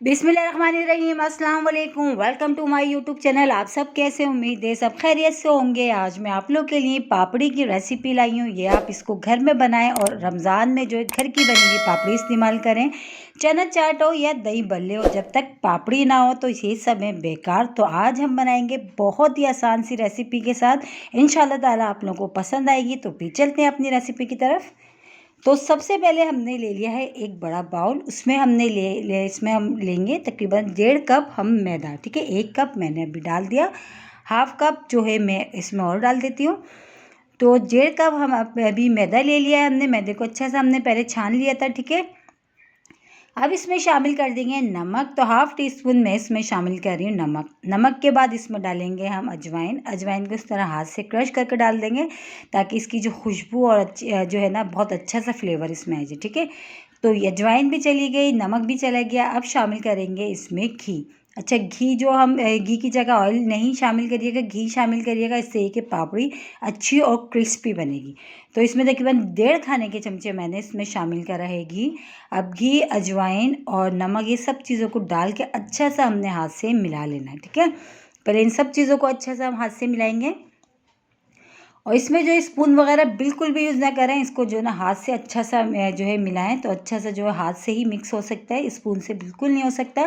बिस्मिल्लाहिर्रहमानिर्रहीम, अस्सलाम वालेकुम। Welcome to my YouTube channel. आप सब कैसे, उम्मीद है सब खैरियत से होंगे। आज मैं आप लोग के लिए पापड़ी की रेसिपी लाई हूँ। ये आप इसको घर में बनाएं और रमज़ान में जो घर की बनी हुई पापड़ी इस्तेमाल करें। चना चाट हो या दही बल्ले हो, जब तक पापड़ी ना हो तो ये सब है बेकार। तो आज हम बनाएंगे बहुत ही आसान सी रेसिपी के साथ। इंशाल्लाह ताला आप लोगों को पसंद आएगी। तो भी चलते हैं अपनी रेसिपी की तरफ। तो सबसे पहले हमने ले लिया है एक बड़ा बाउल। उसमें हमने इसमें हम लेंगे तकरीबन 1.5 कप हम मैदा। ठीक है, 1 कप मैंने अभी डाल दिया। हाफ कप जो है मैं इसमें और डाल देती हूँ। तो 1.5 कप हम अभी मैदा ले लिया है हमने। मैदे को अच्छा सा हमने पहले छान लिया था। ठीक है, अब इसमें शामिल कर देंगे नमक। तो हाफ टी स्पून मैं इसमें शामिल कर रही हूँ नमक। नमक के बाद इसमें डालेंगे हम अजवाइन। अजवाइन को इस तरह हाथ से क्रश करके डाल देंगे ताकि इसकी जो खुशबू और जो है ना बहुत अच्छा सा फ्लेवर इसमें आ जाए। ठीक है, तो ये अजवाइन भी चली गई, नमक भी चला गया। अब शामिल करेंगे इसमें घी। अच्छा, घी जो हम घी की जगह ऑयल नहीं शामिल करिएगा, घी शामिल करिएगा। इससे ये कि पापड़ी अच्छी और क्रिस्पी बनेगी। तो इसमें तकरीबन 1.5 खाने के चमचे मैंने इसमें शामिल करा है घी। अब घी, अजवाइन और नमक ये सब चीज़ों को डाल के अच्छा सा हमने हाथ से मिला लेना है। ठीक है, पहले इन सब चीज़ों को अच्छा सा हम हाथ से मिलाएंगे। और इसमें जो स्पून वगैरह बिल्कुल भी यूज़ ना करें। इसको जो ना हाथ से अच्छा सा जो है मिलाएं तो अच्छा सा जो है हाथ से ही मिक्स हो सकता है, स्पून से बिल्कुल नहीं हो सकता।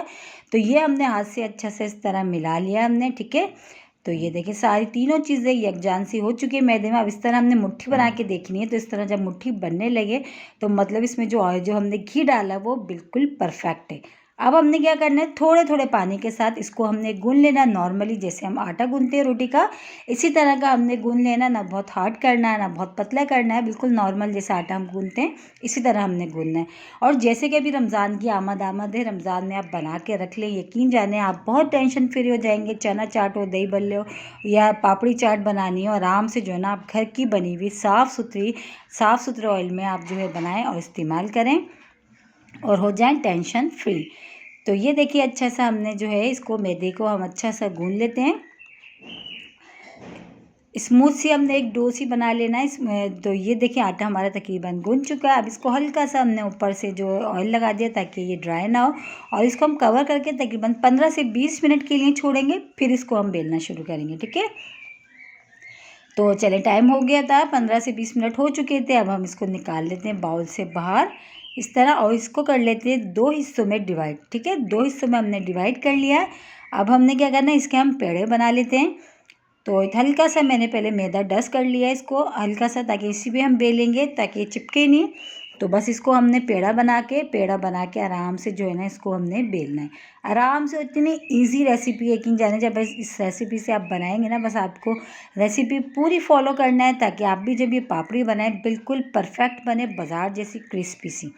तो ये हमने हाथ से अच्छा से इस तरह मिला लिया हमने। ठीक है, तो ये देखिए सारी तीनों चीज़ें यकजान सी हो चुकी है मैदे में। अब इस तरह हमने मुट्ठी बना के देखनी है। तो इस तरह जब मुट्ठी बनने लगे तो मतलब इसमें जो हमने घी डाला वो बिल्कुल परफेक्ट है। अब हमने क्या करना है, थोड़े थोड़े पानी के साथ इसको हमने गूंद लेना। नॉर्मली जैसे हम आटा गूंदते हैं रोटी का, इसी तरह का हमने गूंद लेना। ना बहुत हार्ड करना है ना बहुत पतला करना है, बिल्कुल नॉर्मल जैसे आटा हम गूंदते हैं इसी तरह हमने गूंदना है। और जैसे कि अभी रमज़ान की आमद है, रमज़ान में आप बना के रख लें, यकीन जाने आप बहुत टेंशन फ्री हो जाएंगे। चना चाट हो, दही बल्ले हो या पापड़ी चाट बनानी हो, आराम से जो है ना आप घर की बनी हुई साफ़ सुथरे ऑयल में आप जो है बनाएं और इस्तेमाल करें और हो जाएं टेंशन फ्री। तो ये देखिए अच्छा सा हमने जो है इसको मैदे को हम अच्छा सा गूंद लेते हैं। स्मूथ सी हमने एक डो सी बना लेना है इसमें। तो ये देखिए आटा हमारा तकरीबन गूंद चुका है। अब इसको हल्का सा हमने ऊपर से जो ऑयल लगा दिया ताकि ये ड्राई ना हो। और इसको हम कवर करके तकरीबन 15 से 20 मिनट के लिए छोड़ेंगे, फिर इसको हम बेलना शुरू करेंगे। ठीक है, तो चले टाइम हो गया था, 15 से 20 मिनट हो चुके थे। अब हम इसको निकाल लेते हैं बाउल से बाहर इस तरह और इसको कर लेते हैं 2 हिस्सों में डिवाइड। ठीक है, 2 हिस्सों में हमने डिवाइड कर लिया है। अब हमने क्या करना है, इसके हम पेड़े बना लेते हैं। तो हल्का सा मैंने पहले मैदा डस्ट कर लिया इसको हल्का सा, ताकि इसी पे हम बेलेंगे ताकि ये चिपके नहीं। तो बस इसको हमने पेड़ा बना के आराम से जो है ना इसको हमने बेलना है आराम से। इतनी इजी रेसिपी है कि जाने जब इस रेसिपी से आप बनाएंगे ना, बस आपको रेसिपी पूरी फॉलो करना है ताकि आप भी जब ये पापड़ी बनाएं बिल्कुल परफेक्ट बने, बाजार जैसी क्रिस्पी सी।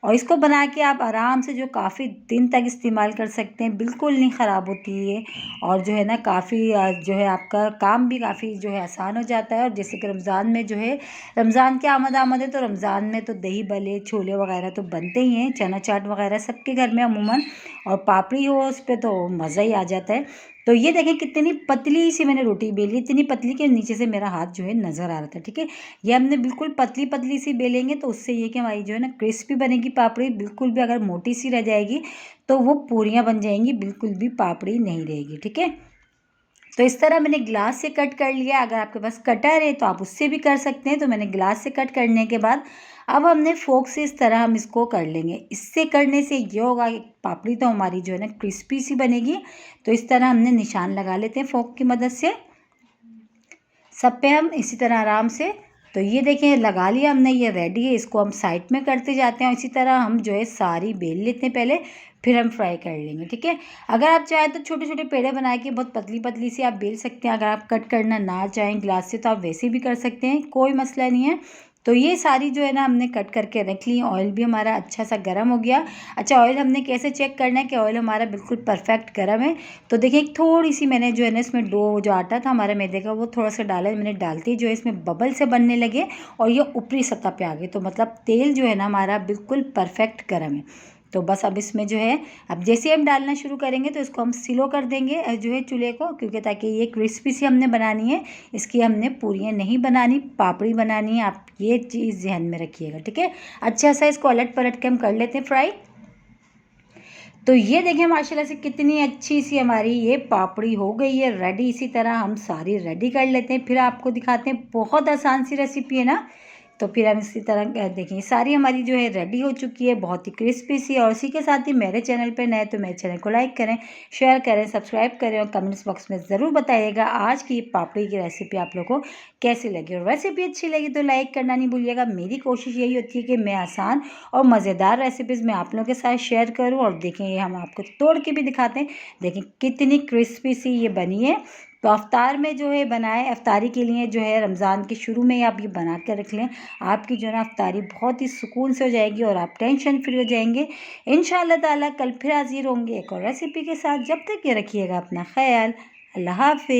और इसको बना के आप आराम से जो काफ़ी दिन तक इस्तेमाल कर सकते हैं, बिल्कुल नहीं ख़राब होती है। और जो है ना काफ़ी जो है आपका काम भी काफ़ी जो है आसान हो जाता है। और जैसे कि रमज़ान में जो है, रमज़ान की आमद है तो रमज़ान में तो दही भल्ले, छोले वगैरह तो बनते ही हैं, चना चाट वगैरह सबके घर में अमूमन। और पापड़ी हो उस पर तो मज़ा ही आ जाता है। तो ये देखें कितनी पतली सी मैंने रोटी बेली, इतनी पतली कि नीचे से मेरा हाथ जो है नज़र आ रहा था। ठीक है, ये हमने बिल्कुल पतली पतली सी बेलेंगे तो उससे ये कि हमारी जो है ना क्रिस्पी बनेगी पापड़ी। बिल्कुल भी अगर मोटी सी रह जाएगी तो वो पूरियाँ बन जाएंगी, बिल्कुल भी पापड़ी नहीं रहेगी। ठीक है, तो इस तरह मैंने ग्लास से कट कर लिया। अगर आपके पास कटर है तो आप उससे भी कर सकते हैं। तो मैंने ग्लास से कट करने के बाद अब हमने फोक से इस तरह हम इसको कर लेंगे। इससे करने से ये होगा कि पापड़ी तो हमारी जो है ना क्रिस्पी सी बनेगी। तो इस तरह हमने निशान लगा लेते हैं फोक की मदद से सब पे हम इसी तरह आराम से। तो ये देखें लगा लिया हमने, ये रेडी है। इसको हम साइड में करते जाते हैं। इसी तरह हम जो है सारी बेल लेते हैं पहले, फिर हम फ्राई कर लेंगे। ठीक है, अगर आप चाहें तो छोटे छोटे पेड़े बना के बहुत पतली पतली सी आप बेल सकते हैं। अगर आप कट करना ना चाहें ग्लास से तो आप वैसे भी कर सकते हैं, कोई मसला नहीं है। तो ये सारी जो है ना हमने कट करके रख ली। ऑयल भी हमारा अच्छा सा गर्म हो गया। अच्छा, ऑयल हमने कैसे चेक करना है कि ऑयल हमारा बिल्कुल परफेक्ट गर्म है? तो देखिए एक थोड़ी सी मैंने जो है ना इसमें डो जो आटा था हमारा मैदे का वो थोड़ा सा डाला। मैंने डालते जो है इसमें बबल से बनने लगे और ये ऊपरी सतह पे आ गए। तो मतलब तेल जो है ना हमारा बिल्कुल परफेक्ट गर्म है। तो बस अब इसमें जो है, अब जैसे हम डालना शुरू करेंगे तो इसको हम स्लो कर देंगे जो है चूल्हे को, क्योंकि ताकि ये क्रिस्पी सी हमने बनानी है। इसकी हमने पूरियाँ नहीं बनानी, पापड़ी बनानी है। आप ये चीज़ ध्यान में रखिएगा। ठीक है, अच्छा सा इसको अलट पलट के हम कर लेते हैं फ्राई। तो ये देखिए माशाल्लाह से कितनी अच्छी सी हमारी ये पापड़ी हो गई है रेडी। इसी तरह हम सारी रेडी कर लेते हैं, फिर आपको दिखाते हैं। बहुत आसान सी रेसिपी है ना। तो फिर हम इसी तरह देखिए सारी हमारी जो है रेडी हो चुकी है, बहुत ही क्रिस्पी सी। और इसी के साथ ही मेरे चैनल पे नए तो मेरे चैनल को लाइक करें, शेयर करें, सब्सक्राइब करें और कमेंट्स बॉक्स में ज़रूर बताइएगा आज की पापड़ी की रेसिपी आप लोगों को कैसी लगी। और रेसिपी अच्छी लगी तो लाइक करना नहीं भूलिएगा। मेरी कोशिश यही होती है कि मैं आसान और मज़ेदार रेसिपीज़ मैं आप लोगों के साथ शेयर करूँ। और देखें ये हम आपको तोड़ के भी दिखाते हैं, देखें कितनी क्रिस्पी सी ये बनी है। तो अफ्तार में जो है बनाए, अफ्तारी के लिए जो है रमज़ान के शुरू में ही आप ये बना कर रख लें। आपकी जो है ना अफ्तारी बहुत ही सुकून से हो जाएगी और आप टेंशन फ्री हो जाएंगे। इंशाअल्लाह ताला कल फिर हाजिर होंगे एक और रेसिपी के साथ। जब तक ये रखिएगा अपना ख्याल। अल्लाह हाफिज़।